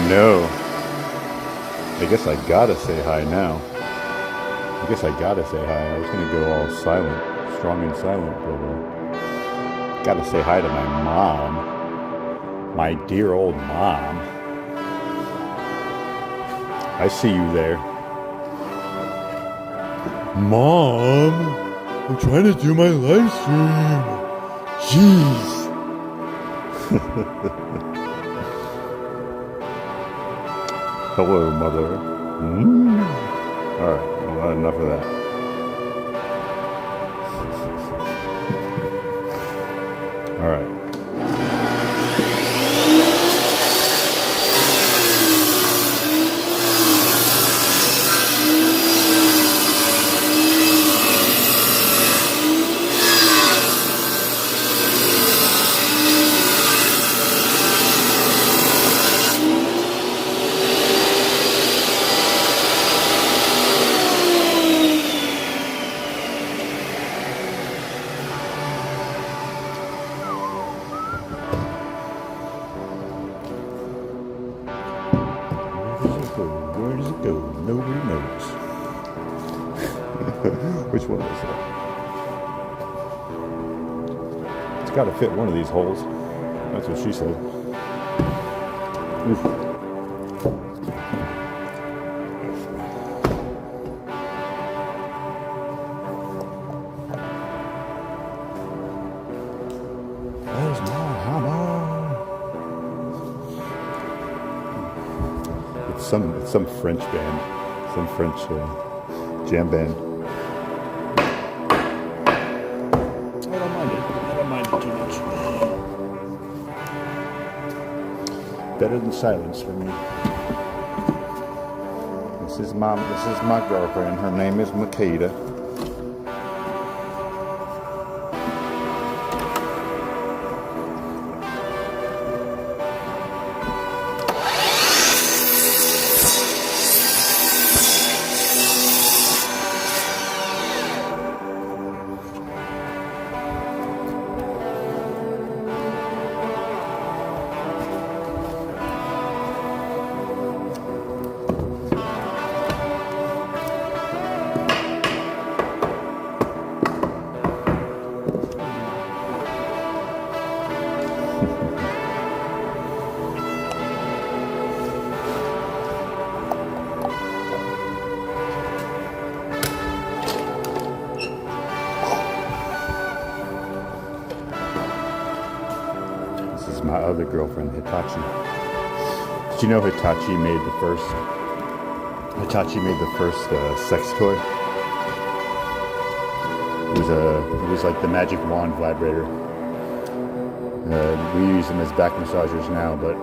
no. I guess I gotta say hi now. I guess I gotta say hi. I was gonna go all silent, strong and silent, but gotta say hi to my mom. My dear old mom. I see you there. Mom, I'm trying to do my live stream. Jeez. Hello, mother. Alright, well, enough of that. Alright. Where does it go? Nobody knows. Which one is it? It's got to fit one of these holes. That's what she said. Oof. There's my hammer. It's some French band, some French jam band. I don't mind it too much. Better than silence for me. This is my girlfriend. Her name is Makeda. This is my other girlfriend, Hitachi. Did you know Hitachi made the first sex toy? It was like the magic wand vibrator. We use them as back massagers now, but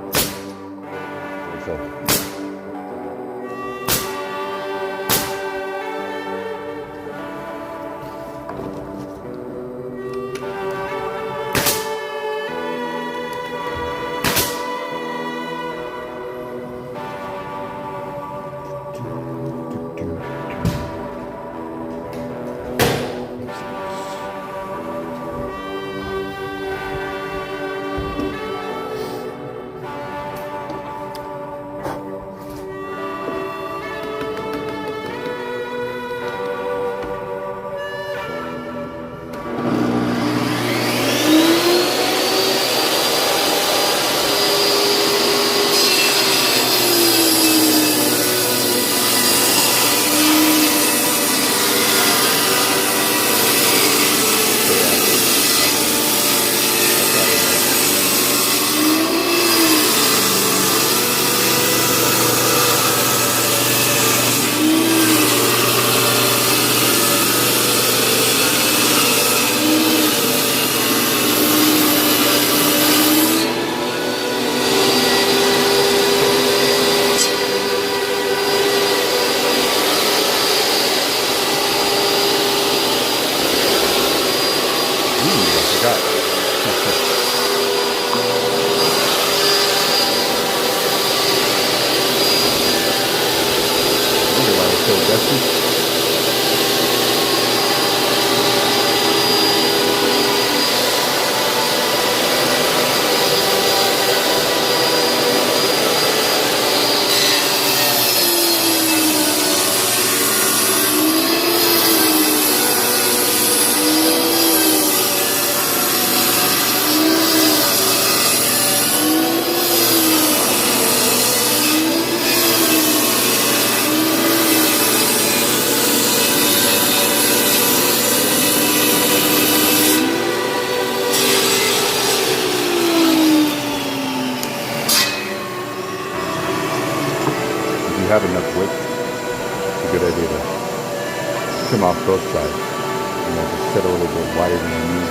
trim off both sides. And then just set a little bit wider than you need.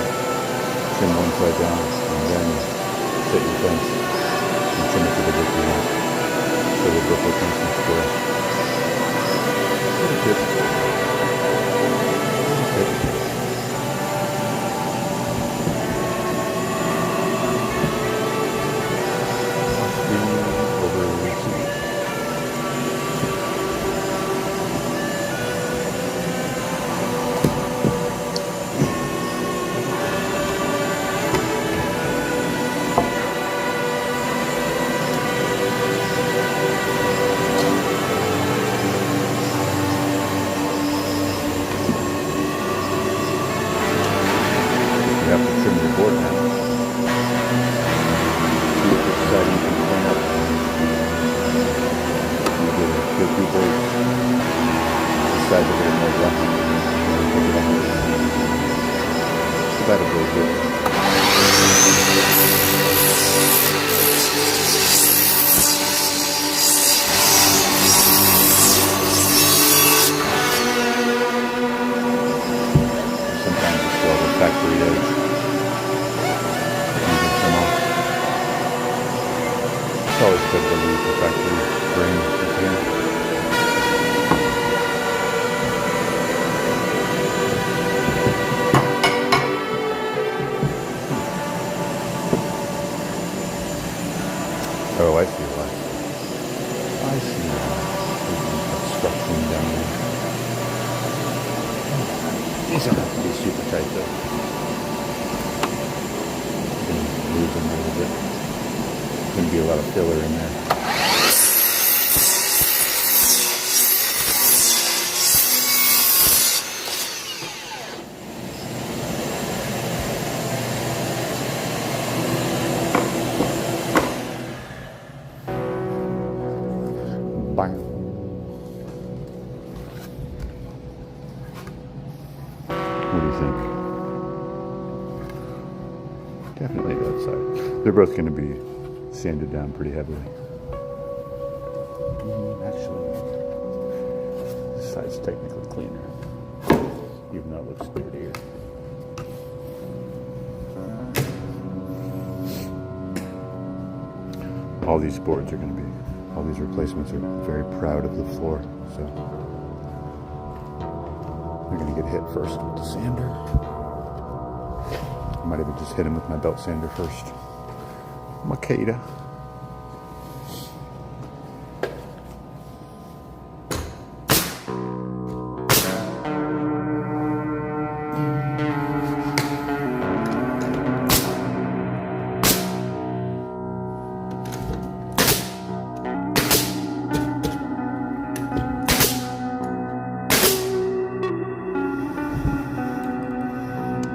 Trim one side down, and then set your fence and trim it to the width you want. So they both look nice and square. Pretty good. You have to trim your board now. See which side you can clean up. You get a good few boards. This side's a little more rough. So that'll go good. Sometimes it's still the factory edge. It's always good to leave the factory grain if you can. Oh, I see why. I see why. There's obstruction down there. These don't have to be super tight though. You can move them a little bit. There's going to be a lot of filler in there. Bang. What do you think? Definitely that side. They're both going to be sanded down pretty heavily. Actually, this side's technically cleaner, even though it looks dirtier. All these boards are going to be, all these replacements are very proud of the floor, so they're going to get hit first with the sander. I might even just hit him with my belt sander first. Makeda.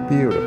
Beautiful.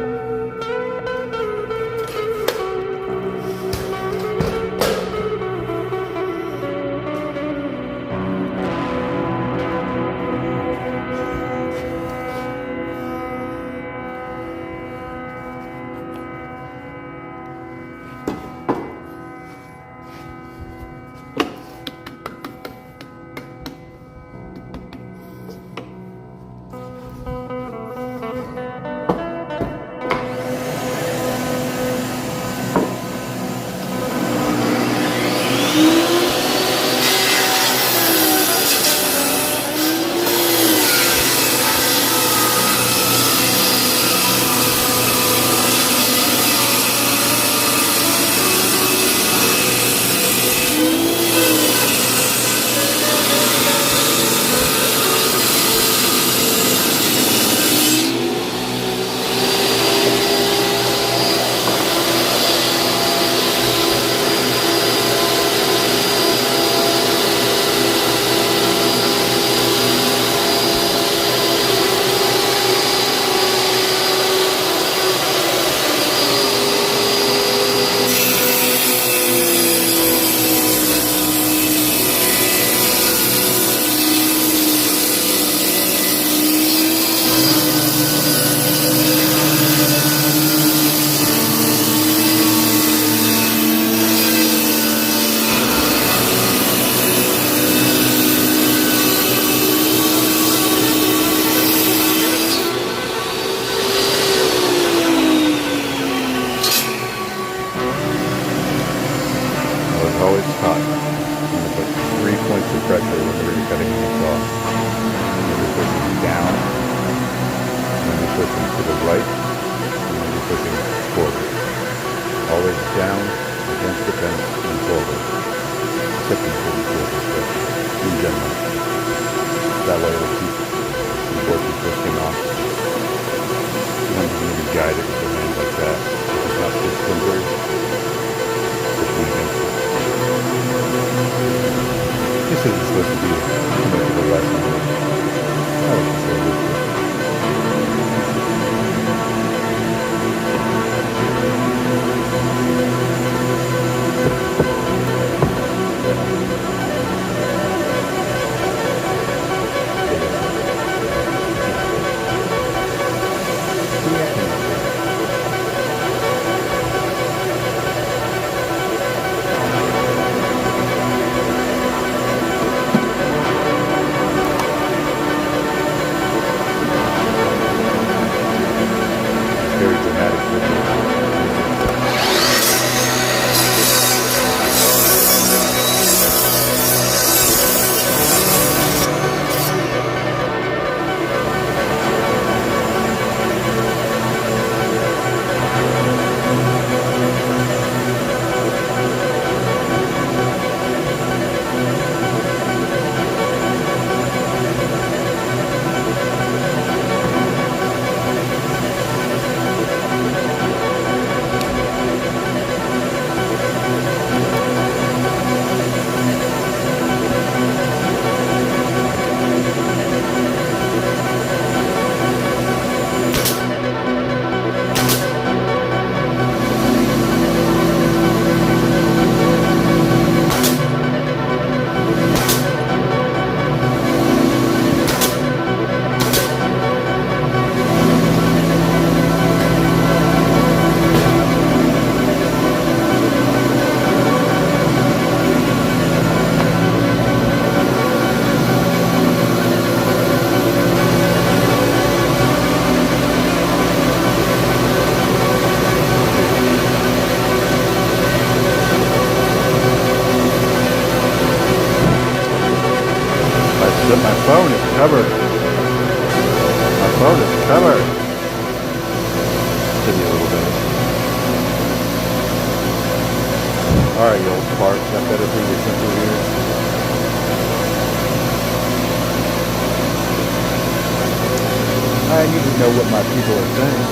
I need to know what my people are saying.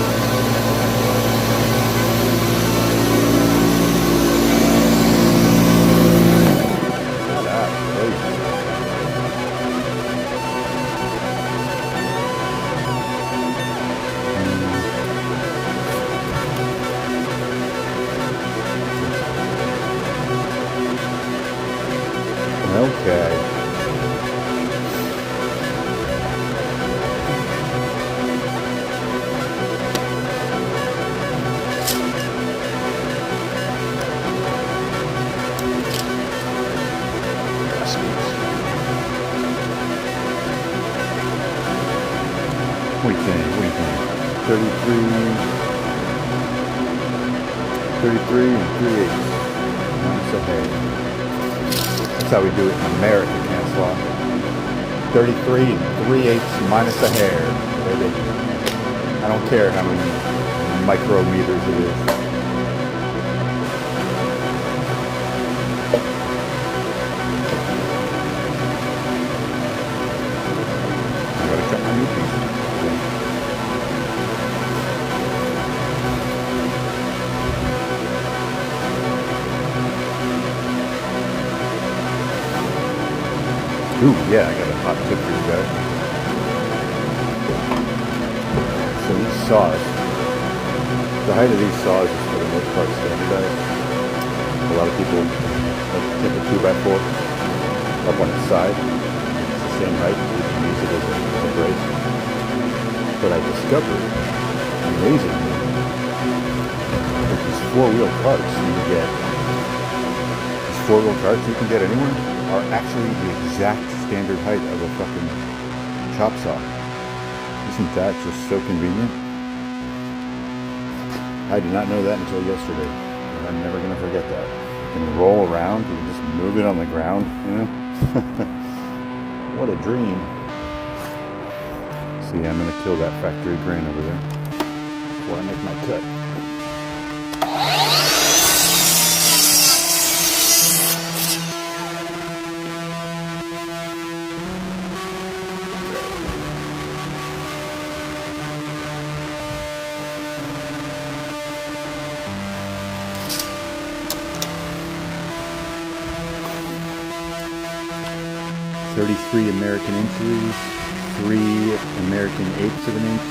Shut up, please. Okay. What do you think? 33 and 3/8 minus a hair. That's how we do it in America, Cancelot. 33 and 3/8 minus a hair, baby. I don't care how many micrometers it is. I gotta cut my meat pieces. Ooh, yeah, I got a hot tip for you guys. So these saws, the height of these saws is for the most part standardized. A lot of people like to take a 2x4 up on its side. It's the same height, you can use it as a brace. But I discovered, amazingly, that these four-wheel carts you can get anywhere are actually the exact standard height of a fucking chop saw. Isn't that just so convenient? I did not know that until yesterday, and I'm never going to forget that. You can roll around, you can just move it on the ground, you know? What a dream. See, I'm going to kill that factory grain over there before I make my cut. 33 American inches, 3 American eighths of an inch,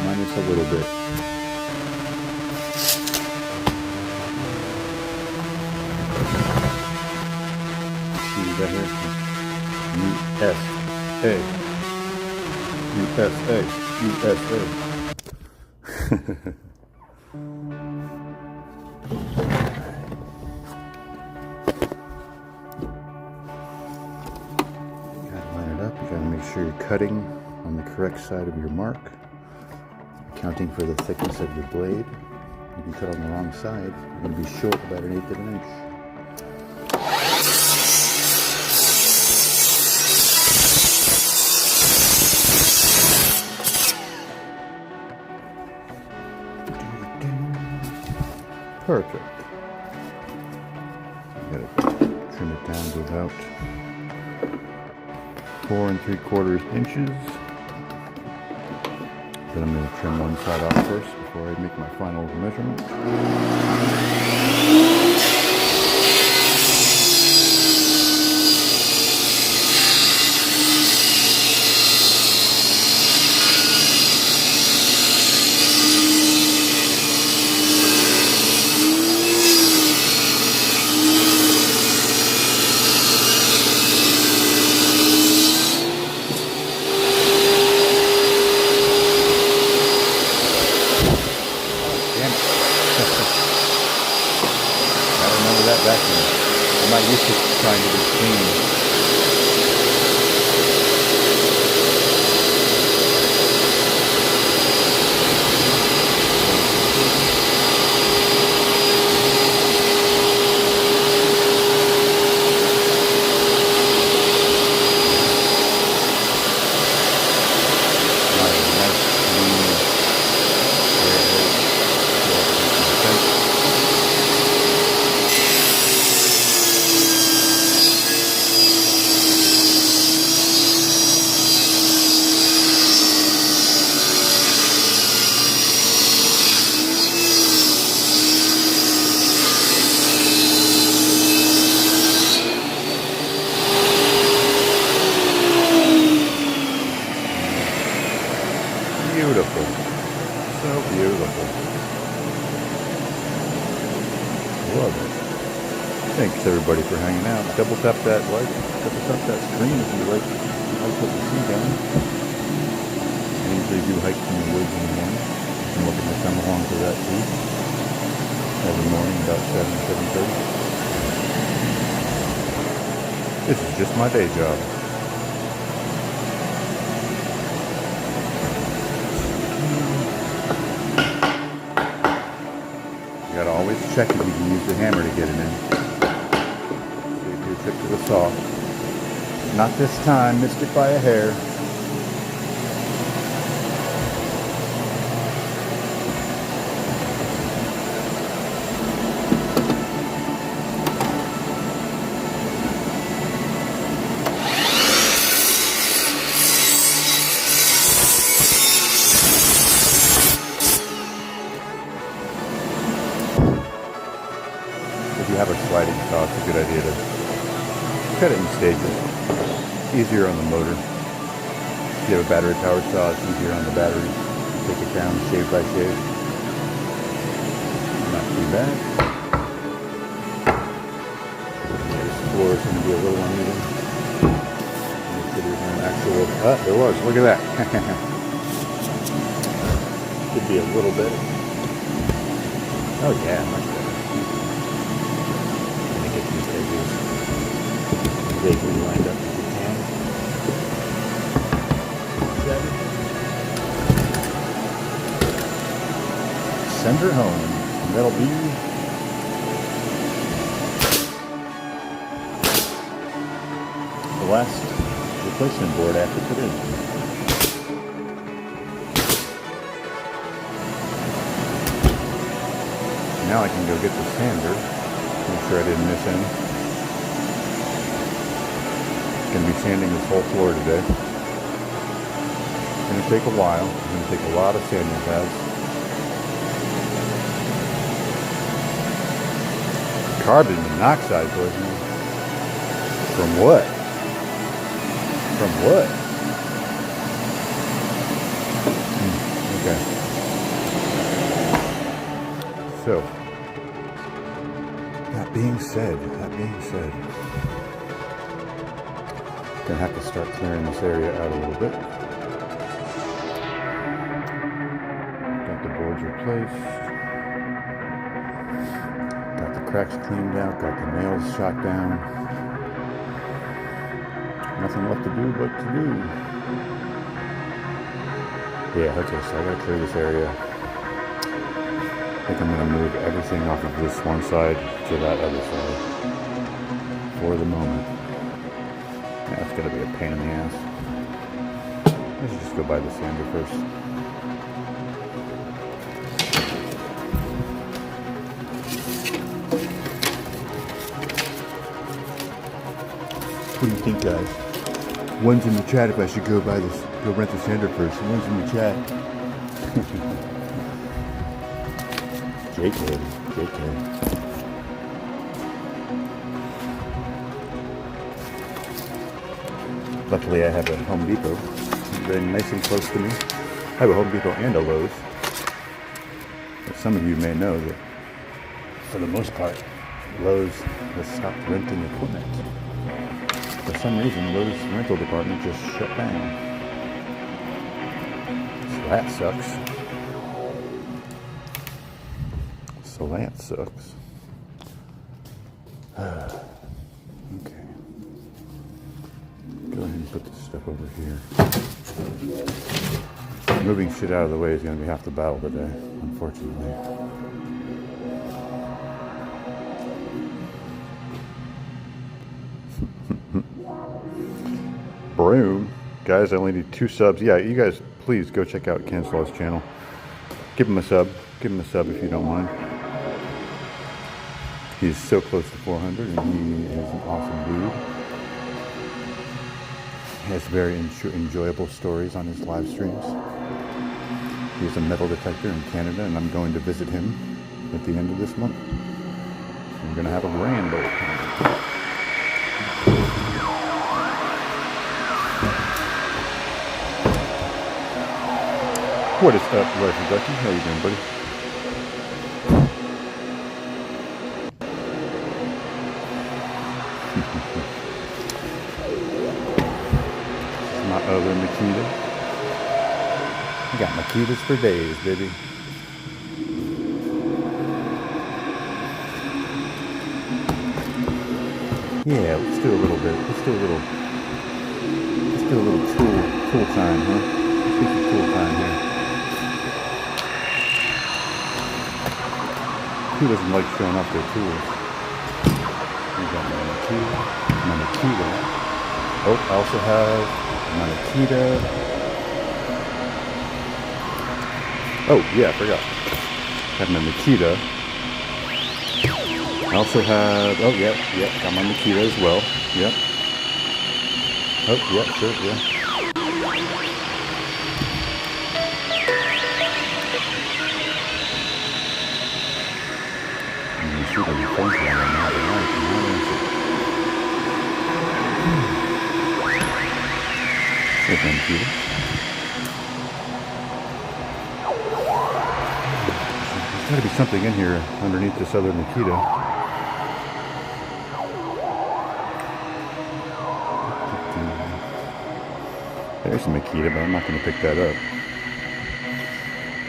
minus a little bit. See that here? USA. USA. Sure you're cutting on the correct side of your mark, accounting for the thickness of your blade. If you cut on the wrong side, you're going to be short about 1/8 of an inch. Perfect. I'm going to trim it down to about 4 3/4 inches. Then I'm going to trim one side off first before I make my final measurement. Vacuum. I'm not used to trying to be clean. beautiful. So beautiful. Love it. Thanks everybody for hanging out. Double tap that like, double tap that screen if you like what you see down. I usually do hikes in the woods in the morning. I'm looking to come along for that too. Every morning about 7:30. This is just my day job. You gotta always check if you can use the hammer to get it in. So you do a trip to the saw. Not this time, missed it by a hair. If you have a sliding saw, it's a good idea to cut it in stages. Easier on the motor. If you have a battery powered saw, it's easier on the battery. You take it down shave by shave. Not too bad. This floor is going to be a little uneven. Make sure there's no actual... Ah, there was. Look at that. Could be a little bit. Oh yeah, much better. Let me get these edges vaguely lined up if you can. Send her home. And that'll be the last replacement board I have to put in. Now I can go get the sander. Make sure I didn't miss any. Going to be sanding this whole floor today. It's going to take a while. It's going to take a lot of sanding pads. Carbon monoxide poisoning. From what? From what? Okay. So, that being said, gonna have to start clearing this area out a little bit. Got the boards replaced. Got the cracks cleaned out. Got the nails shot down. Nothing left to do but to do. Yeah, okay, so I gotta clear this area. I think I'm gonna move everything off of this one side to that other side. For the moment. That's going to be a pain in the ass. Let's just go buy the sander first. What do you think, guys? One's in the chat if I should go rent the sander first. One's in the chat. JK. Luckily, I have a Home Depot very nice and close to me. I have a Home Depot and a Lowe's. But some of you may know that, for the most part, Lowe's has stopped renting equipment. For some reason, Lowe's rental department just shut down. So that sucks. Okay. Go ahead and put this stuff over here. Moving shit out of the way is going to be half the battle today, unfortunately. Broom. Guys, I only need 2 subs. Yeah, you guys, please go check out Ken Slaw's channel. Give him a sub. Give him a sub if you don't mind. He's so close to 400, and he is an awesome dude. He has very enjoyable stories on his live streams. He's a metal detector in Canada, and I'm going to visit him at the end of this month. We're going to have a ramble. What is up, Rifle Ducky? How you doing, buddy? My other Makita. I got Makitas for days, baby. Yeah, let's do a little bit. Let's do a little tool time, huh? Let's do some tool time here. Who doesn't like showing off their tools? I got my Makita. Oh, I also have my Makita. Oh, yeah, I forgot. I have my Makita. I also have, oh, yep, got my Makita as well. Yep. Oh, yep, sure, yeah. Shoot, I'll be phone for right now. Hey, Makita. There's got to be something in here underneath this other Makita. There's a Makita, but I'm not going to pick that up.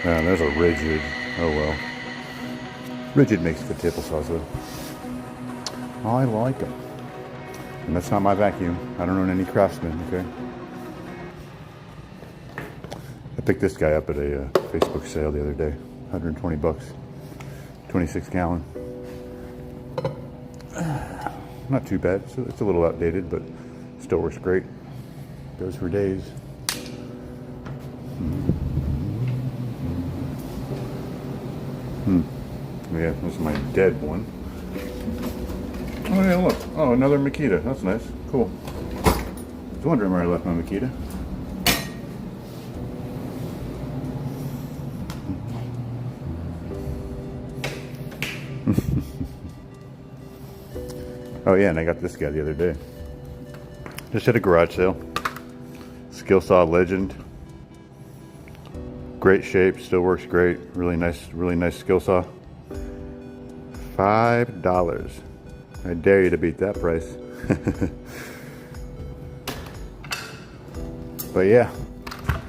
There's a rigid. Oh well. Rigid makes good table saws though. I like them. And that's not my vacuum. I don't own any Craftsman, okay? I picked this guy up at a Facebook sale the other day. 120 bucks. 26 gallon. Not too bad. So it's a little outdated, but still works great. Goes for days. Yeah, this is my dead one. Oh yeah, look. Oh, another Makita. That's nice. Cool. I was wondering where I left my Makita. Oh yeah, and I got this guy the other day. Just at a garage sale. Skill Saw Legend. Great shape, still works great. Really nice skill saw. $5. I dare you to beat that price. But yeah,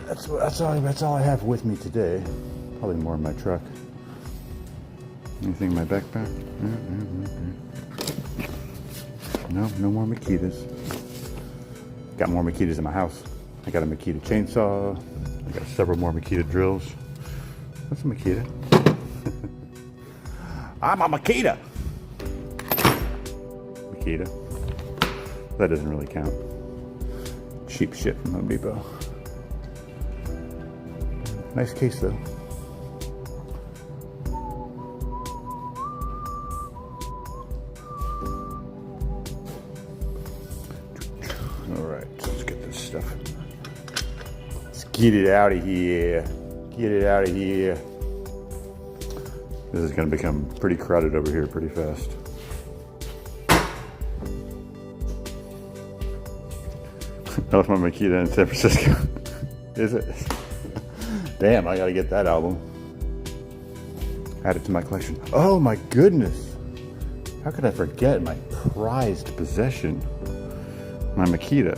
that's all I have with me today. Probably more in my truck. Anything in my backpack? No more Makitas. Got more Makitas in my house. I got a Makita chainsaw. I got several more Makita drills. What's a Makita? I'm a Makita. Makita. That doesn't really count. Cheap shit from Home Depot. Nice case though. All right, let's get this stuff. Let's get it out of here. Get it out of here. This is going to become pretty crowded over here pretty fast. I left my Makita in San Francisco. Is it? Damn, I got to get that album. Add it to my collection. Oh my goodness. How could I forget my prized possession? My Makita.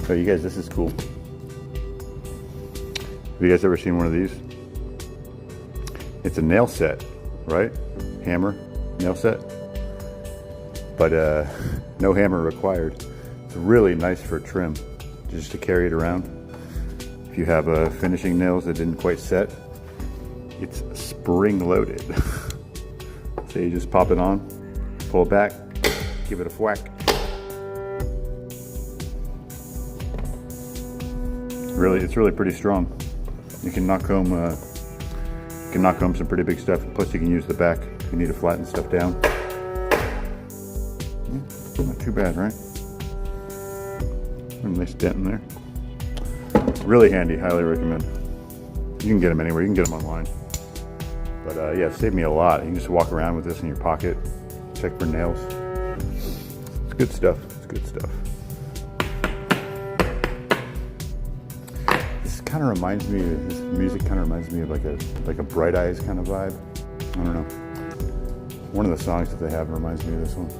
Oh, you guys, this is cool. Have you guys ever seen one of these? It's a nail set, right? Hammer, nail set. But no hammer required. It's really nice for trim, just to carry it around. If you have finishing nails that didn't quite set, it's spring loaded. So you just pop it on, pull it back, give it a whack. It's really pretty strong. You can knock home some pretty big stuff. Plus, you can use the back if you need to flatten stuff down. Yeah, not too bad, right? A nice dent in there. Really handy. Highly recommend. You can get them anywhere. You can get them online. But yeah, it saved me a lot. You can just walk around with this in your pocket, check for nails. It's good stuff. It's good stuff. kind of reminds me, his music kind of reminds me of like a Bright Eyes kind of vibe. I don't know. One of the songs that they have reminds me of this one.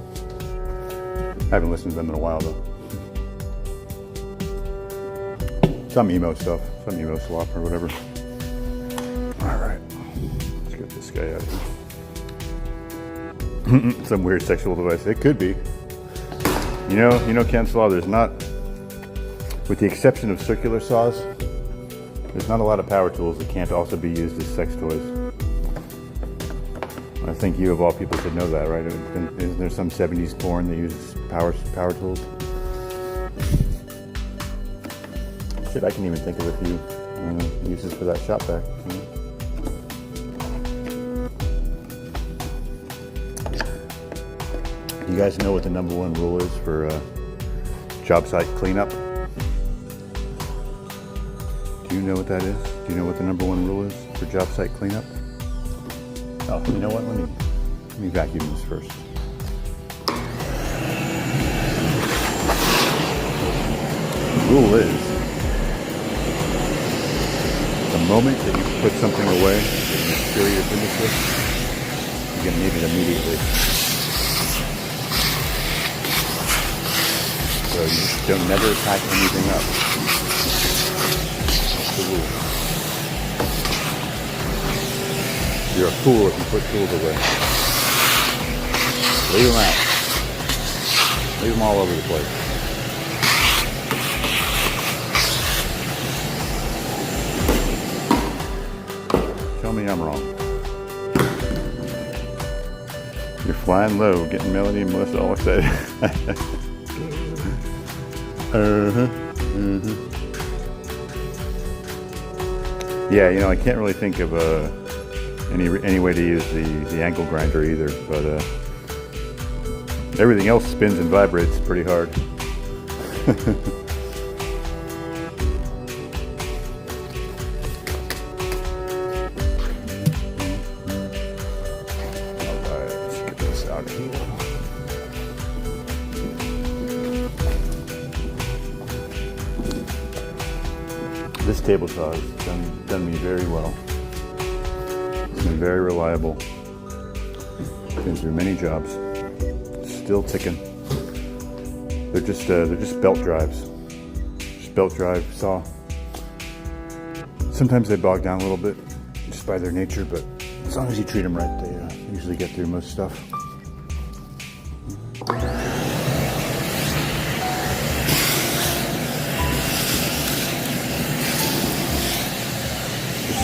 I haven't listened to them in a while though. Some emo stuff, some emo slop or whatever. All right, let's get this guy out of here. Some weird sexual device. It could be. You know, Ken Slaw, there's not, with the exception of circular saws, there's not a lot of power tools that can't also be used as sex toys. I think you of all people should know that, right? Isn't there some 70s porn that uses power tools? Shit, I can even think of a few uses for that shop vac. You guys know what the #1 rule is for job site cleanup? Do you know what that is? Do you know what the #1 rule is for job site cleanup? Oh, you know what? Let me vacuum this first. The rule is, the moment that you put something away that you're serious into it, you're going to need it immediately. So you just don't never pack anything up. That's the rule. You're a fool if you put tools away. Leave them out. Leave them all over the place. Tell me I'm wrong. You're flying low, getting Melody and Melissa all excited. Yeah, you know, I can't really think of any way to use the ankle grinder either, but everything else spins and vibrates pretty hard. Alright, let's get this out of here. This table saw has done me very well. It's been very reliable. Been through many jobs. Still ticking. They're just belt drives. Just belt drive saw. Sometimes they bog down a little bit, just by their nature, but as long as you treat them right, they usually get through most stuff.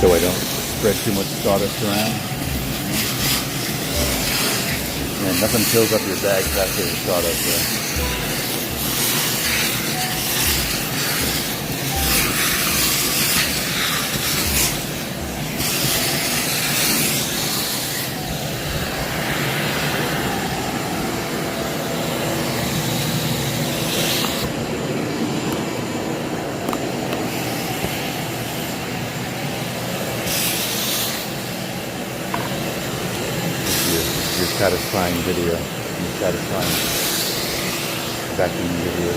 So I don't spread too much sawdust around. And nothing fills up your bag faster than sawdust. Your satisfying video, your satisfying vacuum video.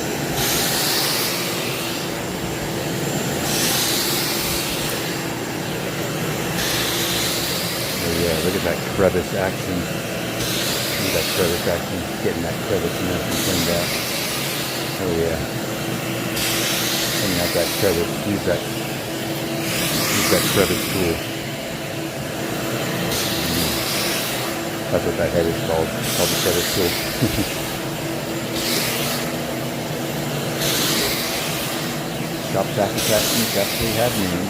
Oh yeah, look at that crevice action. Look at that crevice action, getting that crevice nice and cleaned out. Oh yeah. Cleaning out that crevice, use that crevice tool. That's what that head is called. It's called the crevice tool. Shop vac attachments actually have names.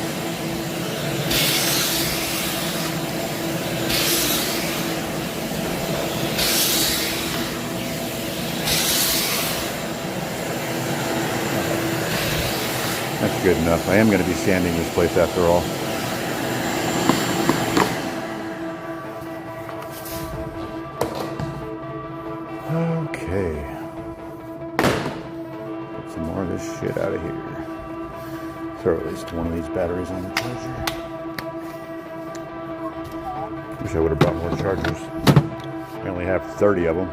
That's good enough. I am going to be sanding this place after all. Okay. Get some more of this shit out of here. Throw at least one of these batteries on the charger. Wish I would have brought more chargers. I only have 30 of them.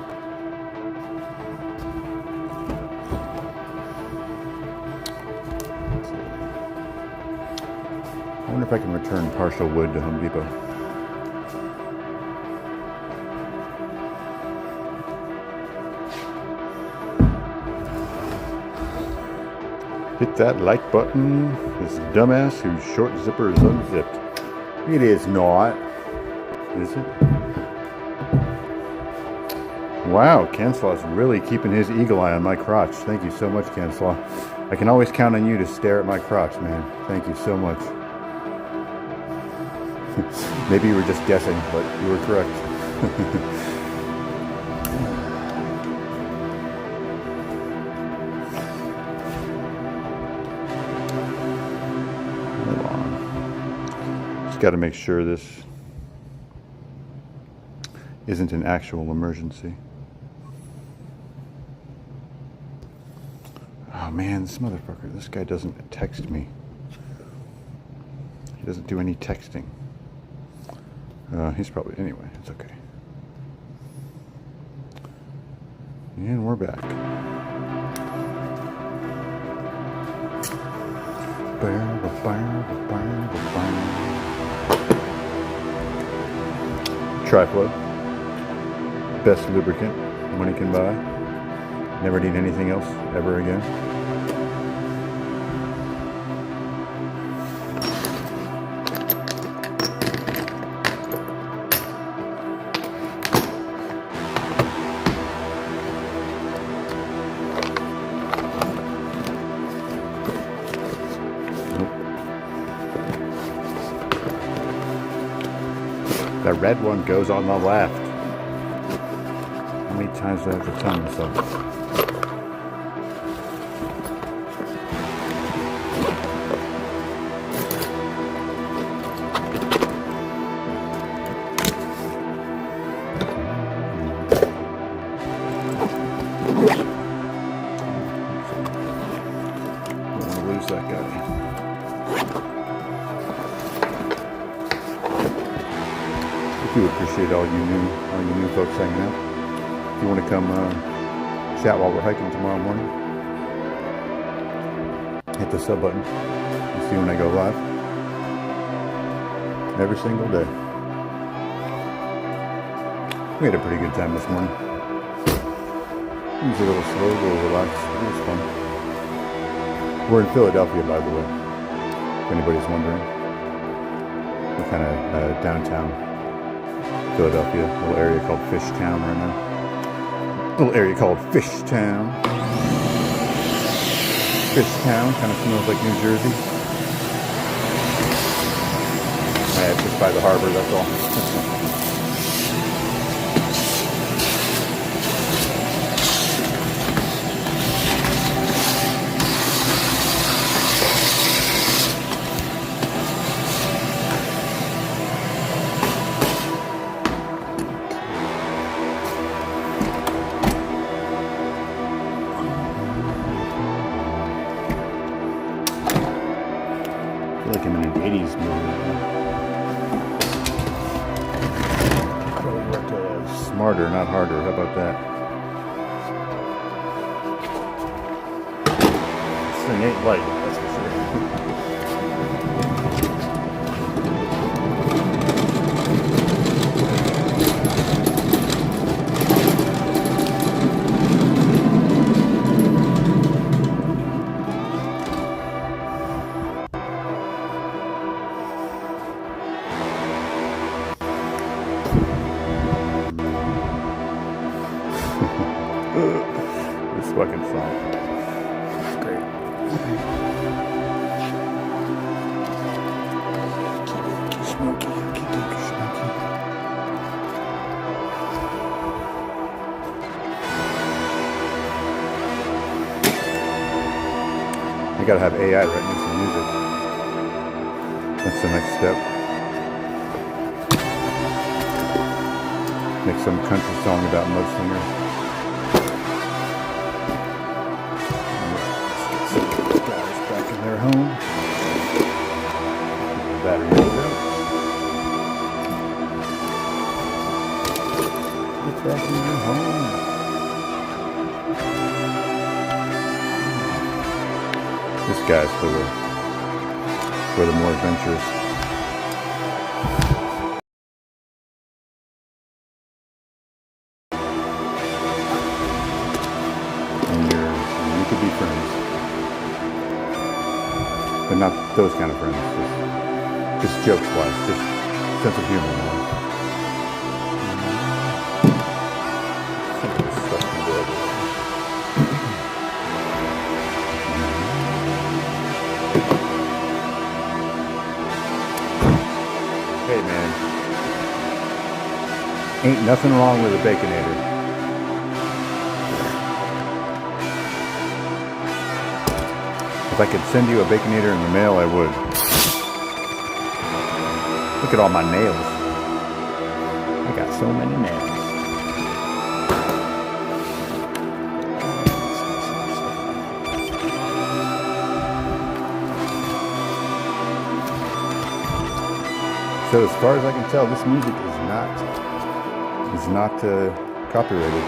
wonder if I can return partial wood to Home Depot. Hit that like button. This dumbass whose short zipper is unzipped. It is not. Is it? Wow, Canslaw's really keeping his eagle eye on my crotch. Thank you so much, Canslaw. I can always count on you to stare at my crotch, man. Thank you so much. Maybe you were just guessing, but you were correct. Got to make sure this isn't an actual emergency. Oh man, this motherfucker, this guy doesn't text me. He doesn't do any texting. He's probably, anyway, it's okay. And we're back. Triflow, best lubricant money can buy. Never need anything else ever again. The red one goes on the left. How many times do I have to tell myself? I don't want to lose that guy. I do appreciate all you new folks hanging out. If you want to come chat while we're hiking tomorrow morning, hit the sub button. You see when I go live. Every single day. We had a pretty good time this morning. It was a little slow, a little relaxed. It was fun. We're in Philadelphia, by the way, if anybody's wondering. We're kind of downtown Philadelphia, a little area called Fishtown right now. Little area called Fishtown. Fishtown kind of smells like New Jersey. Yeah, it's just by the harbor, that's all. I feel like I'm in an 80s movie. Probably worked smarter, not harder. How about that? This thing ain't light, that's for sure. This fucking song. It's great. Keep smoky, keep smoky. I gotta have AI write me some music. That's the next step. Make some country song about Mudslinger. Their home. Battery goes out. Get back in your home. This guy's for the more adventurous. friends. But not those kind of friends. Just jokes wise, just sense of humor wise. Hey man, ain't nothing wrong with a Baconator. If I could send you a Baconator in the mail, I would. Look at all my nails. I got so many nails. So as far as I can tell, this music is not copyrighted.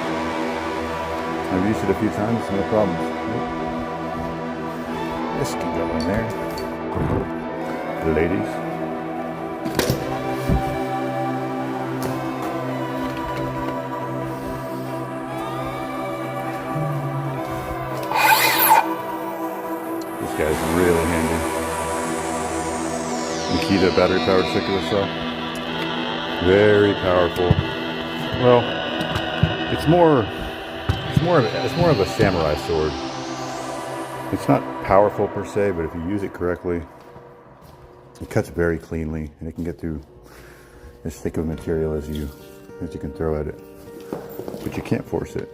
I've used it a few times, no problems. Nope. This can go in there. Ladies. This guy's really handy. Makita battery powered circular saw. Very powerful. Well, it's more of a samurai sword. It's not powerful per se, but if you use it correctly, it cuts very cleanly, and it can get through as thick of material as you can throw at it. But you can't force it.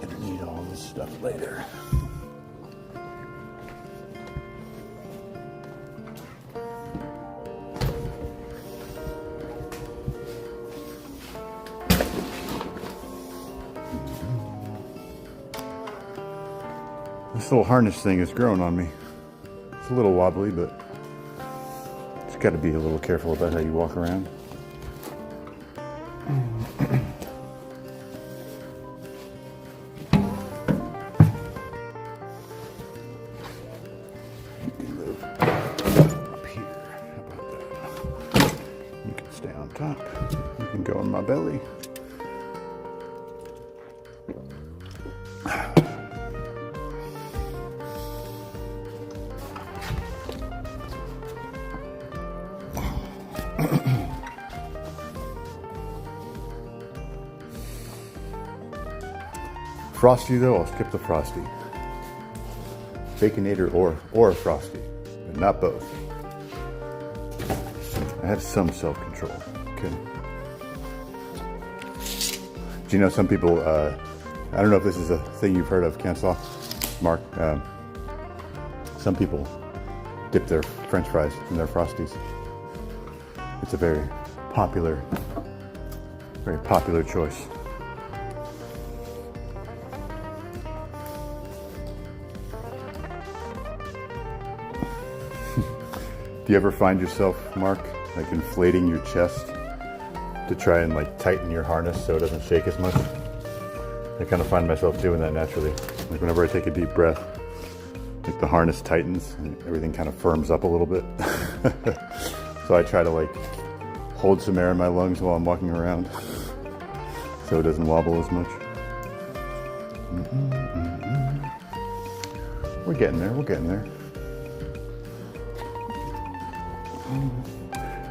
Gonna need all this stuff later. This little harness thing is growing on me. It's a little wobbly, but just got to be a little careful about how you walk around. You can move up here. How about that? You can stay on top. You can go in my belly. Frosty though, I'll skip the Frosty. Baconator or Frosty, but not both. I have some self-control, okay? Do you know some people, I don't know if this is a thing you've heard of, Canslaw, Mark, some people dip their French fries in their Frosties. It's a very popular choice. Do you ever find yourself, Mark, like inflating your chest to try and like tighten your harness so it doesn't shake as much? I kind of find myself doing that naturally. Like whenever I take a deep breath, like the harness tightens and everything kind of firms up a little bit. So I try to like hold some air in my lungs while I'm walking around so it doesn't wobble as much. We're getting there, we're getting there.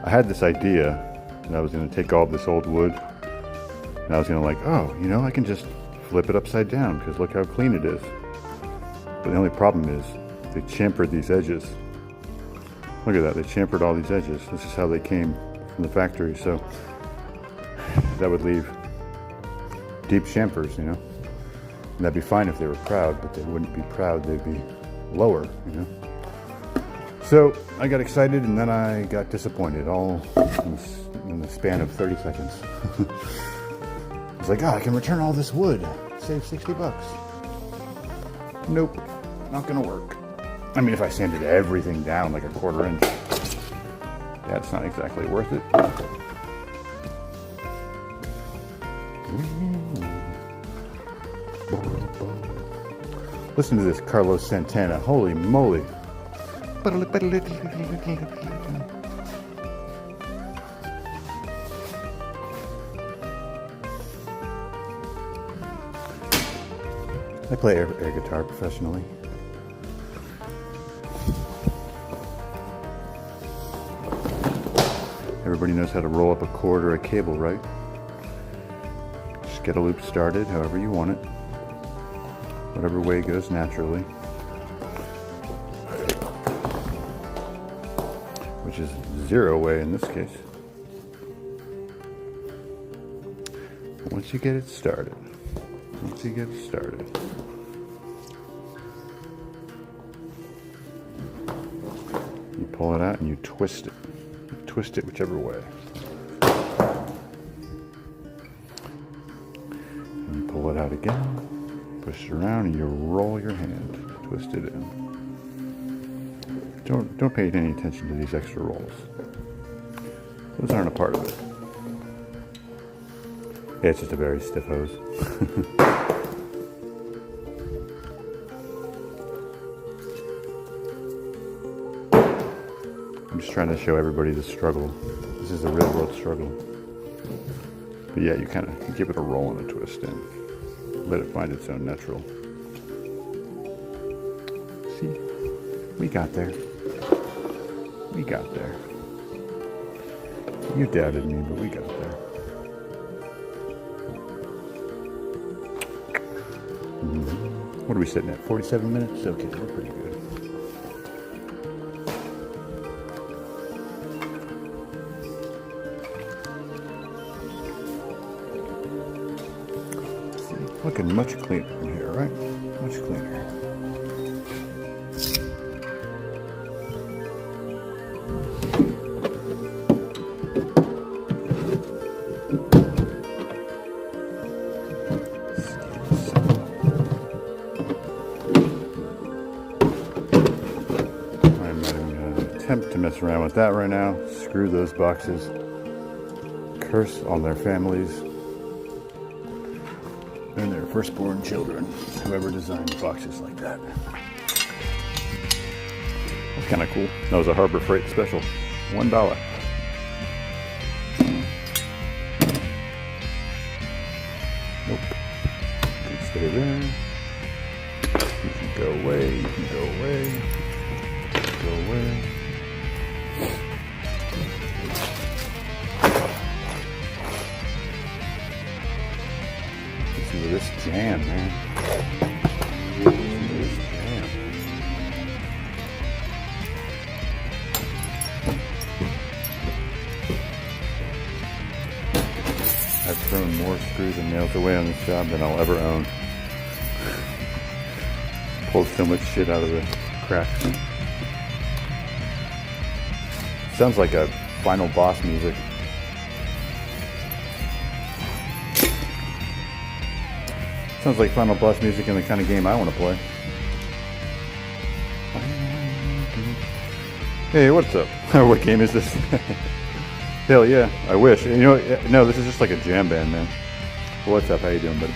I had this idea that I was going to take all of this old wood and I was going to like, oh, you know, I can just flip it upside down because look how clean it is. But the only problem is they chamfered these edges. Look at that, they chamfered all these edges. This is how they came from the factory, so that would leave deep chamfers, you know. And that'd be fine if they were proud, but they wouldn't be proud, they'd be lower, you know. So I got excited and then I got disappointed all in the span of 30 seconds. I was like, oh, I can return all this wood, save $60. Nope, not gonna work. I mean, if I sanded everything down like a 1/4 inch, that's not exactly worth it. Listen to this Carlos Santana, holy moly. I play air guitar professionally. Everybody knows how to roll up a cord or a cable, right? Just get a loop started however you want it. Whatever way goes naturally. Which is 0 way in this case. Once you get it started. Once you get it started. You pull it out and you twist it. You twist it whichever way. And you pull it out again, push it around, and you roll your hand, twist it in. Don't pay any attention to these extra rolls. Those aren't a part of it. Yeah, it's just a very stiff hose. I'm just trying to show everybody the struggle. This is a real world struggle. But yeah, you kind of give it a roll and a twist and let it find its own natural. See, we got there. We got there. You doubted me, but we got there. What are we sitting at? 47 minutes? Okay, we're pretty good. Looking much cleaner from here, right? Much cleaner. I'm not even going to attempt to mess around with that right now. Screw those boxes. Curse on their families and their firstborn children, whoever designed boxes like that. That's kind of cool. That was a Harbor Freight special. $1. Nope. You can stay there. You can go away. You can go away. Go away. Listen to this jam, man. Listen to this jam. I've thrown more screws and nails away on this job than I'll ever own. Pulled so much shit out of the cracks. Sounds like a Final Boss music. Sounds like Final Boss music in the kind of game I want to play. Hey, what's up? What game is this? Hell yeah, I wish. You know, no, this is just like a jam band, man. What's up? How you doing, buddy?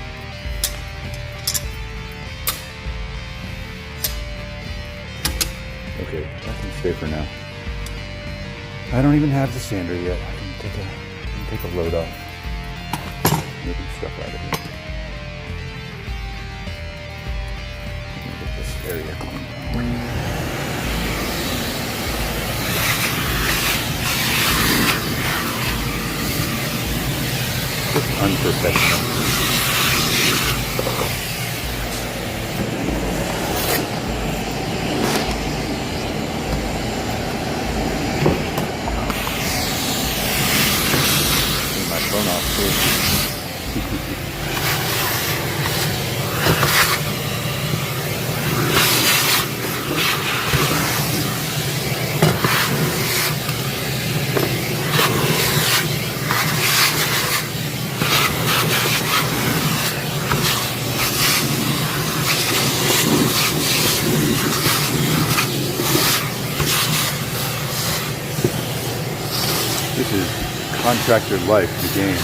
Okay, I can stay for now. I don't even have the sander yet. I can take a load off. Moving stuff out of here. Get this area cleaned. Just unprofessional. This is Contractor Life, the game.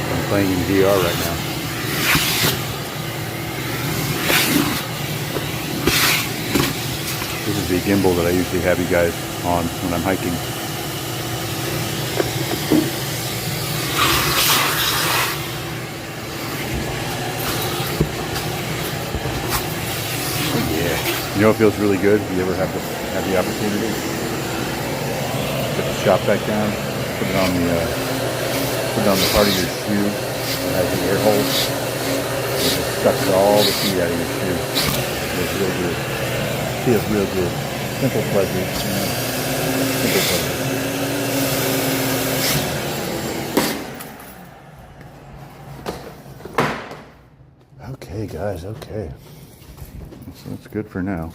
I'm playing in VR right now. This is the gimbal that I usually have you guys on when I'm hiking. You know what feels really good? If you ever have the opportunity, put the shop back down, put it on the part of your shoe that has the air holes. It just sucks all the heat out of your shoe. Feels real good. Feels real good. Simple pleasure, you know. Simple pleasure. Okay, guys. Okay. So that's good for now.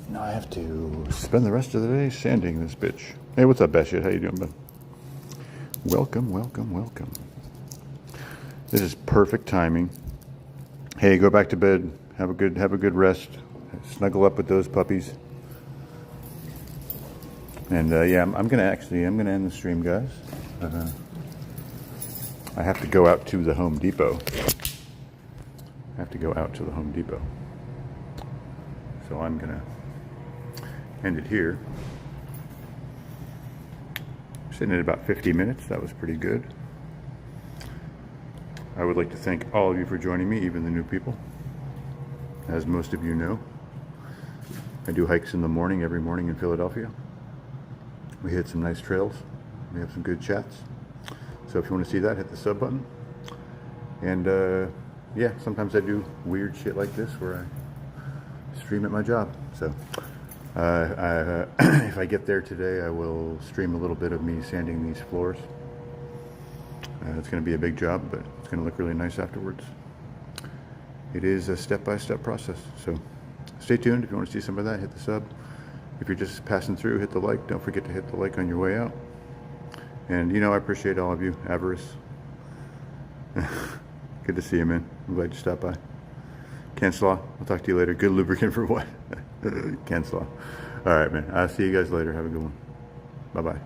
Now I have to spend the rest of the day sanding this bitch. Hey, what's up, Bashit? How you doing, bud? Welcome, welcome, welcome. This is perfect timing. Hey, go back to bed. Have a good rest. Snuggle up with those puppies. And yeah, I'm gonna end the stream, guys. I have to go out to the Home Depot. So I'm gonna end it here. Sitting at about 50 minutes. That was pretty good. I would like to thank all of you for joining me, even the new people. As most of you know, I do hikes in the morning, every morning in Philadelphia. We hit some nice trails. We have some good chats. So if you want to see that, hit the sub button. And yeah, sometimes I do weird shit like this where I stream at my job. So if I get there today, I will stream a little bit of me sanding these floors. It's going to be a big job, but it's going to look really nice afterwards. It is a step-by-step process. So stay tuned. If you want to see some of that, hit the sub. If you're just passing through, hit the like. Don't forget to hit the like on your way out. And you know, I appreciate all of you. Avarice. Good to see you, man. I'm glad you stopped by. Canslaw, I'll talk to you later. Good lubricant for what? Canslaw. All right, man. I'll see you guys later. Have a good one. Bye-bye.